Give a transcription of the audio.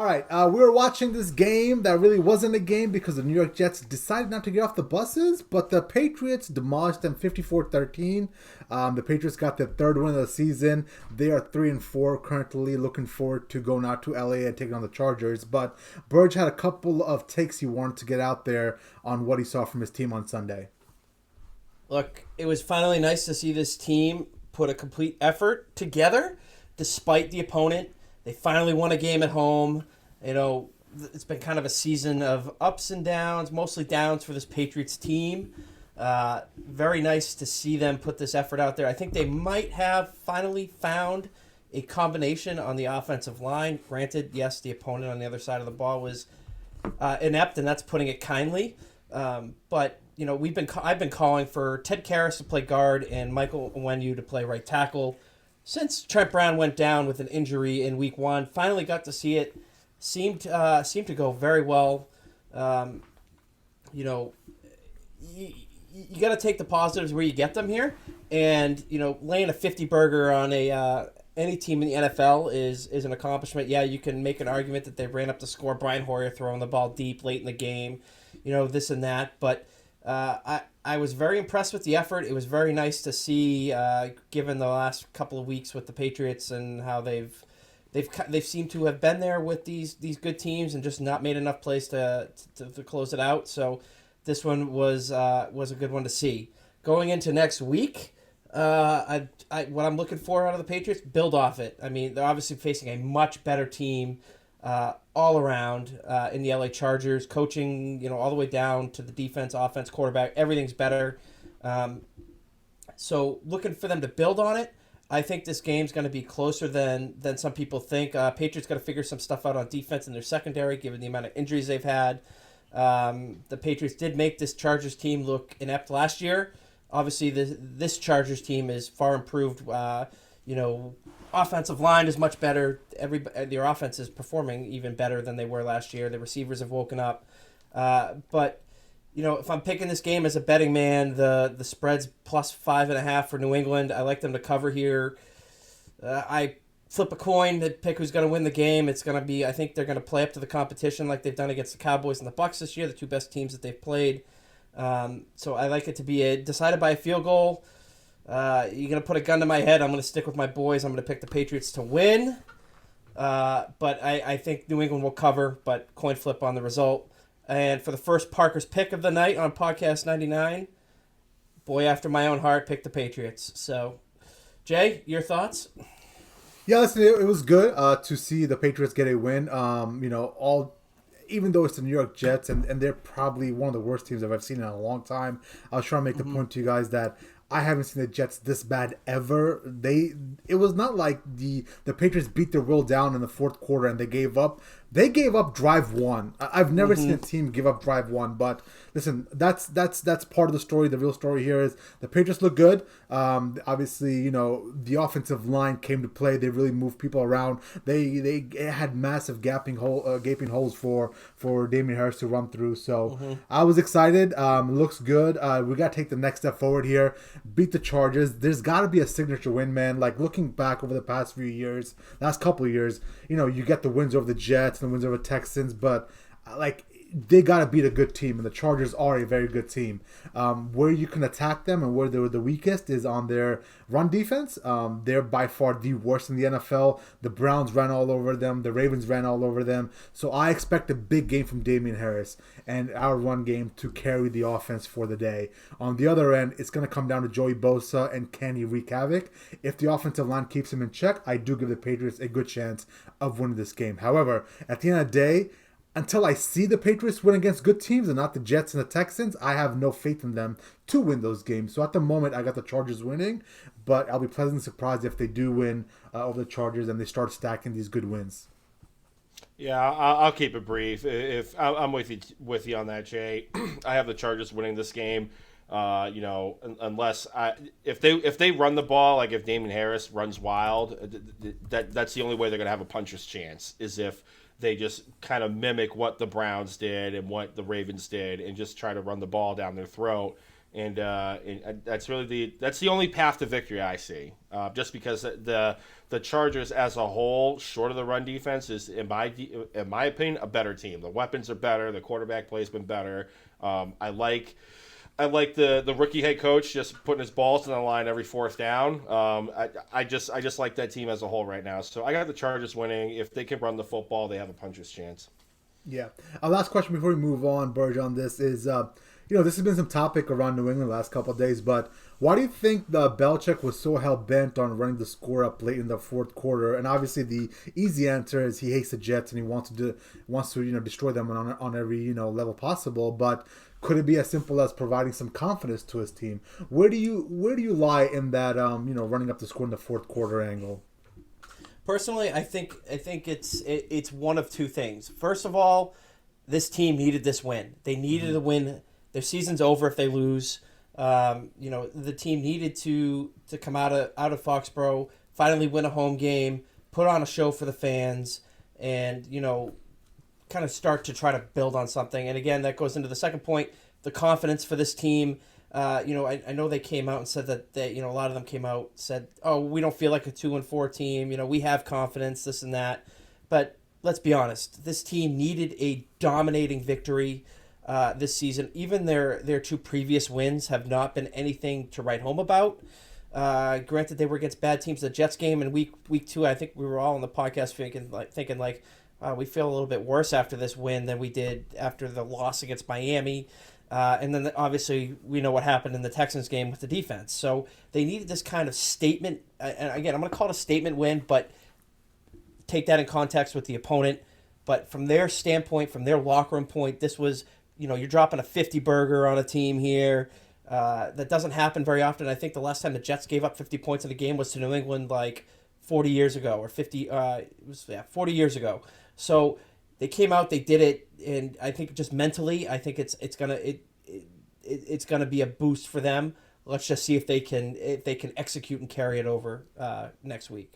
right, we were watching this game that really wasn't a game because the New York Jets decided not to get off the buses, but the Patriots demolished them 54-13. The Patriots got their third win of the season. They are 3-4 currently, looking forward to going out to LA and taking on the Chargers. But Burge had a couple of takes he wanted to get out there on what he saw from his team on Sunday. Look, it was finally nice to see this team put a complete effort together despite the opponent. They finally won a game at home. You know, it's been kind of a season of ups and downs, mostly downs for this Patriots team. Very nice to see them put this effort out there. I think they might have finally found a combination on the offensive line. Granted, yes, the opponent on the other side of the ball was inept, and that's putting it kindly. But you know, I've been calling for Ted Karras to play guard and Michael Onwenu to play right tackle since Trent Brown went down with an injury in Week 1. Finally got to see it. Seemed to go very well. You know, you got to take the positives where you get them here, and you know, laying a 50 burger on any team in the NFL is an accomplishment. Yeah, you can make an argument that they ran up the score. Brian Hoyer throwing the ball deep late in the game, you know, this and that, but. I was very impressed with the effort. It was very nice to see, given the last couple of weeks with the Patriots and how they've seemed to have been there with these good teams and just not made enough plays to close it out. So this one was a good one to see. Going into next week, what I'm looking for out of the Patriots, build off it. I mean, they're obviously facing a much better team. All around in the LA Chargers, coaching, you know, all the way down to the defense, offense, quarterback, everything's better. So looking for them to build on it. I think this game's going to be closer than some people think. Patriots got to figure some stuff out on defense in their secondary, given the amount of injuries they've had. The Patriots did make this Chargers team look inept last year. Obviously, this Chargers team is far improved. You know, offensive line is much better. Their offense is performing even better than they were last year. The receivers have woken up. But, you know, if I'm picking this game as a betting man, the spread's plus 5.5 for New England. I like them to cover here. I flip a coin to pick who's going to win the game. It's going to be, I think they're going to play up to the competition like they've done against the Cowboys and the Bucs this year, the two best teams that they've played. So I like it to be decided by a field goal. You're going to put a gun to my head. I'm going to stick with my boys. I'm going to pick the Patriots to win. But I think New England will cover, but coin flip on the result. And for the first Parker's pick of the night on Podcast 99, boy after my own heart, pick the Patriots. So, Jay, your thoughts? Yeah, listen, it was good to see the Patriots get a win. You know, even though it's the New York Jets, and they're probably one of the worst teams I've seen in a long time. I was trying to make the point to you guys that I haven't seen the Jets this bad ever. It was not like the Patriots beat their will down in the fourth quarter and they gave up. They gave up drive one. I've never seen a team give up drive one. But listen, that's part of the story. The real story here is the Patriots look good. Obviously, you know, the offensive line came to play. They really moved people around. They had massive gaping holes for Damian Harris to run through. So I was excited. Looks good. We got to take the next step forward here. Beat the Chargers. There's got to be a signature win, man. Like looking back over the past few years, last couple of years, you know, you get the wins over the Jets and the wins over Texans, but like they got to beat a good team, and the Chargers are a very good team. Where you can attack them and where they're the weakest is on their run defense. They're by far the worst in the NFL. The Browns ran all over them. The Ravens ran all over them. So I expect a big game from Damian Harris and our run game to carry the offense for the day. On the other end, it's going to come down to Joey Bosa and can he wreak havoc. If the offensive line keeps him in check, I do give the Patriots a good chance of winning this game. However, at the end of the day, until I see the Patriots win against good teams and not the Jets and the Texans, I have no faith in them to win those games. So at the moment, I got the Chargers winning, but I'll be pleasantly surprised if they do win over the Chargers and they start stacking these good wins. Yeah, I'll keep it brief. If I'm with you on that, Jay, I have the Chargers winning this game. You know, unless if they run the ball, like if Damian Harris runs wild, that's the only way they're gonna have a puncher's chance. Is if they just kind of mimic what the Browns did and what the Ravens did and just try to run the ball down their throat and that's really that's the only path to victory I see. Just because the Chargers as a whole, short of the run defense, is in my opinion a better team. The weapons are better. The quarterback play's been better. I like the rookie head coach just putting his balls on the line every fourth down. I just like that team as a whole right now. So I got the Chargers winning. If they can run the football, they have a puncher's chance. Yeah. Last question before we move on, Burge, on this is, this has been some topic around New England the last couple of days, but why do you think the Belichick was so hell-bent on running the score up late in the fourth quarter? And obviously the easy answer is he hates the Jets and he wants to destroy them on every, level possible, but could it be as simple as providing some confidence to his team? Where do you lie in that, running up the score in the fourth quarter angle? Personally, I think it's one of two things. First of all, this team needed this win. They needed a win. Their season's over if they lose. The team needed to come out of Foxborough, finally win a home game, put on a show for the fans, and kind of start to try to build on something. And again, that goes into the second point, the confidence for this team. I know they came out and said that a lot of them came out said, "Oh, we don't feel like a 2-4 team. We have confidence, this and that." But let's be honest, this team needed a dominating victory this season. Even their two previous wins have not been anything to write home about. Granted, they were against bad teams. The Jets game in week 2, I think we were all on the podcast thinking we feel a little bit worse after this win than we did after the loss against Miami. And then obviously we know what happened in the Texans game with the defense. So they needed this kind of statement. And again, I'm going to call it a statement win, but take that in context with the opponent. But from their standpoint, from their locker room point, this was, you're dropping a 50 burger on a team here. That doesn't happen very often. I think the last time the Jets gave up 50 points in a game was to New England 40 years ago or 40 years ago. So they came out, they did it, and I think just mentally, I think it's gonna be a boost for them. Let's just see if they can execute and carry it over next week.